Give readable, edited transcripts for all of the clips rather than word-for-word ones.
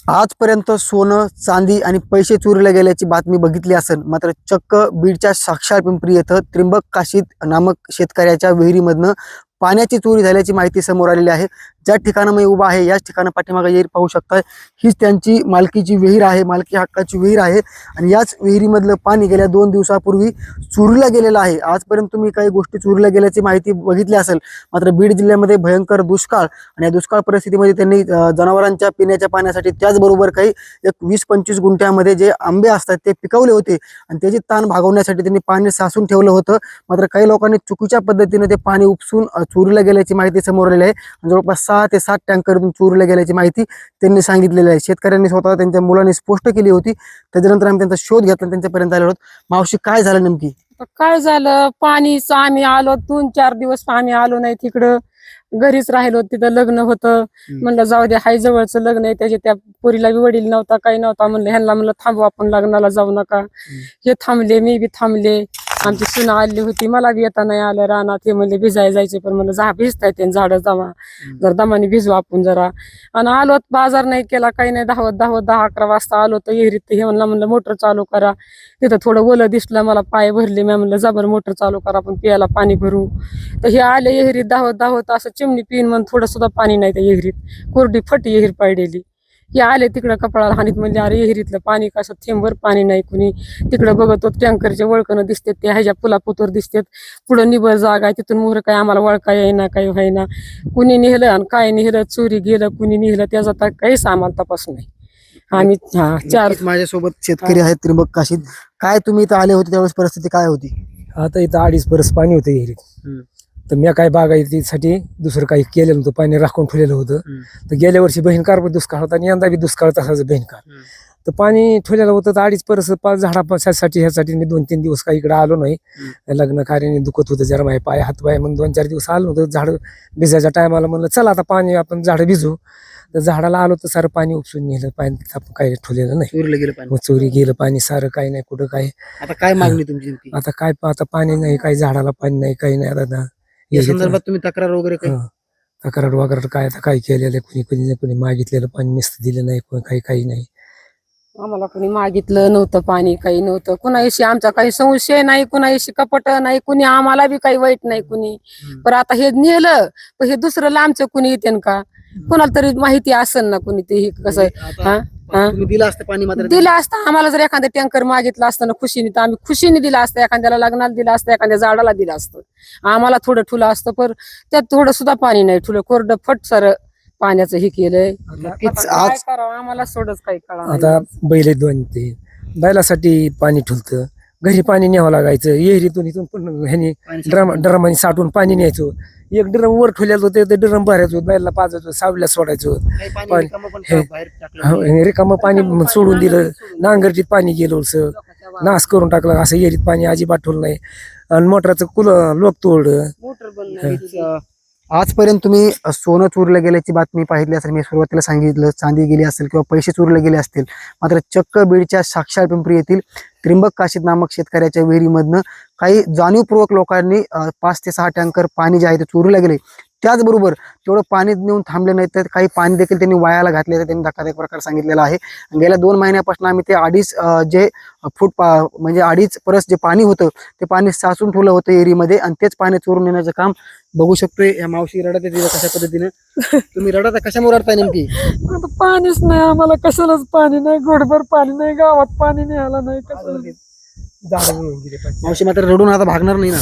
आजपर्यंत सोनं, चांदी आणि पैसे चोरीला गेल्याची बातमी बघितली असेल, मात्र चक्क बीडच्या साक्षार पिंपरी येथे त्र्यंबक काशीद नामक शेतकऱ्याच्या विहिरीमधनं पाण्याची चोरी झाल्याची माहिती समोर आलेली आहे। ज्या ठिकाणी मी उभा आहे याच ठिकाणी पाठीमागे विहीर पाहू शकता। हीच त्यांची मालकीची विहीर आहे, मालकी हक्काची विहीर आहे आणि याच विहिरीमधलं पाणी गेल्या 2 दिवसापूर्वी चोरीला गेलेलं आहे। आजपर्यंत तुम्ही काही गोष्टी चोरीला गेल्याची माहिती बघितली असेल, मात्र बीड जिल्ह्यामध्ये भयंकर दुष्काळ आणि या दुष्काळ परिस्थितीमध्ये त्यांनी जनावरांच्या पिण्याच्या पाण्यासाठी त्याचबरोबर काही एक 20-25 गुंठ्यामध्ये जे आंबे असतात ते पिकवले होते आणि त्याची ताण भागवण्यासाठी त्यांनी पाणी साचून ठेवलं होतं। मात्र काही लोकांनी चुकीच्या पद्धतीने ते पाणी उपसून चोरीला गेल्याची माहिती समोर आलेली आहे। जवळपास 6 ते 7 टँकरतून चोरीला गेल्याची माहिती त्यांनी सांगितलेली आहे। शेतकऱ्यांनी स्वतः त्यांच्या मुलांनी स्पष्ट केली होती। त्याच्यानंतर आम्ही त्यांचा शोध घेतला, त्यांच्यापर्यंत आलो आहोत। मावशी, काय झालं नेमकी? काय झालं, पाणीच आम्ही आलो 2-4 दिवस आम्ही आलो नाही तिकडं, घरीच राहिलो। तिथं लग्न होतं, म्हणलं जाऊ दे, हाय जवळचं लग्न आहे, त्याच्या त्या पोरीला बी वडील नव्हता, काही नव्हता, म्हणलं ह्यांना म्हणलं थांबू, आपण लग्नाला जाऊ नका। हे थांबले, मी बी थांबले। आमची सुना आली होती, मला बी येता नाही आलं रानात। हे म्हणले भिजाय जायचे, पण म्हणलं जा, भिजता येते झाडं जमा, जर दमाने भिजू आपण जरा। आणि आलो, बाजार नाही केला, काही नाही, 10-11 वाजता आलो तर विहिरीत हे म्हणलं मोटर चालू करा। तिथं थोडं ओलं दिसलं, मला पाय भरले, मी म्हणलं जा बरं मोटर चालू करा, आपण पियाला पाणी भरू। तर हे आले विहिरीत धावत असं चिमणी पिन म्हणून थोडं सुद्धा पाणी नाही त्या विहिरीत, कोरडी फटी विहीर पाडलेली। हे आले तिकडं कपाळाला हानीत, म्हणजे अरे विहिरीतलं पाणी कसं, थेंबर पाणी नाही कुणी। तिकडं बघतो टँकरचे वळकणं दिसतात, ते ह्याच्या पुलापुतोर दिसतात, पुढं निबर जागा आहे, तिथून मोहर काय आम्हाला वळका येईना, काही व्हायना। कुणी नेलं आणि काय नेलं, चोरी गेलं, कुणी नेलं, त्याचा तर काहीच आम्हाला तपास नाही। आम्ही 4 माझ्यासोबत शेतकरी आहेत त्र्यंबक काशीद। काय तुम्ही इथं आले होते त्यावेळेस परिस्थिती काय होती? आता इथं 2.5 बरस पाणी होतं विहिरीत। तर मी काय बागायतीसाठी दुसरं काही केलेलं नव्हतं, पाणी राखून ठेवलेलं होतं। तर गेल्या वर्षी भयंकर दुष्काळ होता आणि यंदा बी दुष्काळ तसाच भयंकर। तर पाणी ठेवलेलं होतं, तर 2.5 बरस झाडासाठी ह्यासाठी मी 2-3 दिवस काही इकडे आलो नाही। लग्न कार्याने दुखत होतं जरा, माझे पाय हातपाय, मग 2-4 दिवस आलो नव्हतं। झाड भिजायच्या टायमाला म्हणलं चला आता पाणी आपण झाडं भिजू। तर झाडाला आलो तर सारं पाणी उपसून नेलं, पाणी आपण काही ठेवलेलं नाही, चोरीला गेलं पाणी? चोरी गेलं पाणी सारं, काही नाही कुठं काय। आता काय मागणी तुमची नेमकी? आता काय, आता पाणी नाही, काही झाडाला पाणी नाही, काही नाही। आता या संदर्भात तुम्ही तक्रार वगैरे काही? तक्रार वगैरे काय आता काय केलेलं, कुणी मागितलेलं पाणी नुसतं दिलं नाही, काही नाही। आम्हाला कुणी मागितलं नव्हतं पाणी, काही नव्हतं, कुणाशी आमचा काही संशय नाही, कुणाशी कपट नाही, कुणी आम्हाला बी काही वाईट नाही कुणी। पण आता हे नेलं, पण हे दुसरं लांबचं कुणी येते का? कुणाला तरी माहिती असेल ना कुणी, ते कसं दिलं असतं पाणी, मात्र दिलं असतं आम्हाला। जर एखादं टँकर मागितलं असतं ना खुशीने, तर आम्ही खुशीने दिलं असतं, एखाद्याला लग्नाला दिलं असतं, एखाद्या झाडाला दिलं असतं, आम्हाला थोडं ठुलं असतं। पण त्यात थोडं सुद्धा पाणी नाही ठुलं, कोरडं फट सारं पाण्याचं हे केलंय। काय करावं आम्हाला सोडच काही कळा। आता बैल 2 ते बैलासाठी पाणी ठुलतं, घरी पाणी न्यावं लागायचं, विहिरीतून इथून पण ह्यानी ड्रमाने साठवून पाणी न्यायचो। एक ड्रम वर ठेवलेलं होतं, ते ड्रम भरायचो, बैलला पाजायचो, सावलीला सोडायचो। रिकामं पाणी सोडून दिलं, नांगरटीत पाणी गेलो, नाश करून टाकलं, असं विहिरीत पाणी अजिबात ठेवलं नाही। आणि मोटराचं लोक तोडलं, मोटर बंद। आजपर्यंत तुम्ही सोनं चोरीला गेल्याची बातमी पाहिली असेल, मी सुरुवातीला सांगितलं, चांदी गेली असेल किंवा पैसे चोरीला गेले असतील, मात्र चक्क बीडच्या साक्षार पिंपरी येथील त्र्यंबक काशीद नामक शेतकऱ्याच्या विहिरीमधनं काही जाणीवपूर्वक लोकांनी 5 ते 6 टँकर पाणी जे आहे ते चोरीला गेले। त्याचबरोबर तेवढं पाणी नेऊन थांबले नाही, तर काही पाणी देखील त्यांनी वायाला घातले, त्यांनी धक्कादायक प्रकार सांगितलेला आहे। गेल्या 2 महिन्यापासून आम्ही ते 2.5 जे फूट म्हणजे 2.5 परस जे पाणी होतं ते पाणी साचून ठेवलं होतं एरीमध्ये, आणि तेच पाणी चोरून नेण्याचं काम बघू शकतोय। या मावशी रडत येते कशा पद्धतीने, तुम्ही रडता कशामुळे रडताय नेमकी? आता पाणीच नाही आम्हाला, कशालाच पाणी नाही, घोडभर पाणी नाही, गावात पाणी न्यायला नाही, कसं मावशी मात्र रडून आता भागणार नाही ना?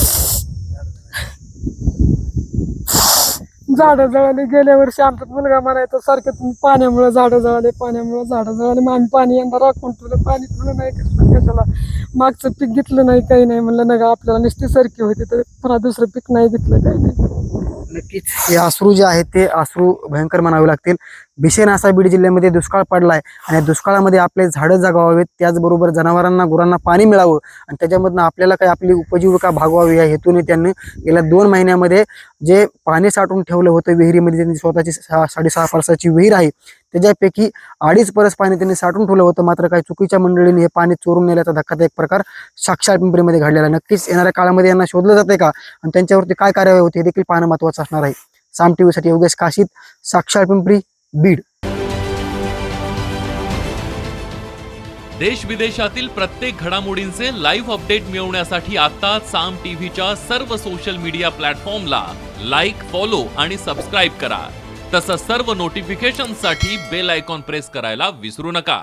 झाडं जळाली। गेल्या वर्षी आमचा मुलगा म्हणायचा सारखं, तुम्ही पाण्यामुळे झाडं जळाले, पाण्यामुळे झाडं जळाले। मग आम्ही पाणी यंदा राखून ठेवलं, पाणी ठेवलं नाही कशाला, मागचं पीक घेतलं नाही, काही नाही, म्हणलं नका आपल्याला नुसती सरकी होती, तर पुन्हा दुसरं पीक नाही घेतलं, काही नाही। नक्कीच हे अश्रू जे आहेत ते अश्रू भयंकर म्हणावे लागतील। भीषण असा बीड जिल्ह्यामध्ये दुष्काळ पडलाय आणि या दुष्काळामध्ये आपले झाडं जगवावेत, त्याचबरोबर जनावरांना गुरांना पाणी मिळावं आणि त्याच्यामधनं आपल्याला काही आपली उपजीविका भागवावी या हेतूने त्यांनी गेल्या 2 महिन्यामध्ये जे पाणी साठवून ठेवलं होतं विहिरीमध्ये, त्यांनी स्वतःची 6.5 परसाची विहीर आहे, त्याच्यापैकी 2.5 परस पाणी त्यांनी साठवून ठेवलं होतं। मात्र काही चुकीच्या मंडळींनी हे पाणी चोरून नेल्याचा धक्कादायक प्रकार साक्षार पिंपरीमध्ये घडलेला। नक्कीच येणाऱ्या काळामध्ये यांना शोधलं जाते का आणि त्यांच्यावरती काय कार्यवाही होती हे देखील पाहणं महत्त्वाचं असणार आहे। साम टीव्हीसाठी योगेश काशीद, साक्षार पिंपरी, बीड। देश विदेशातील प्रत्येक घडामोडींचे लाईव्ह अपडेट मिळवण्यासाठी आता साम टीव्हीच्या सर्व सोशल मीडिया प्लॅटफॉर्मला लाईक, फॉलो आणि सबस्क्राईब करा. तसंच सर्व नोटिफिकेशनसाठी बेल आयकॉन प्रेस करायला विसरू नका.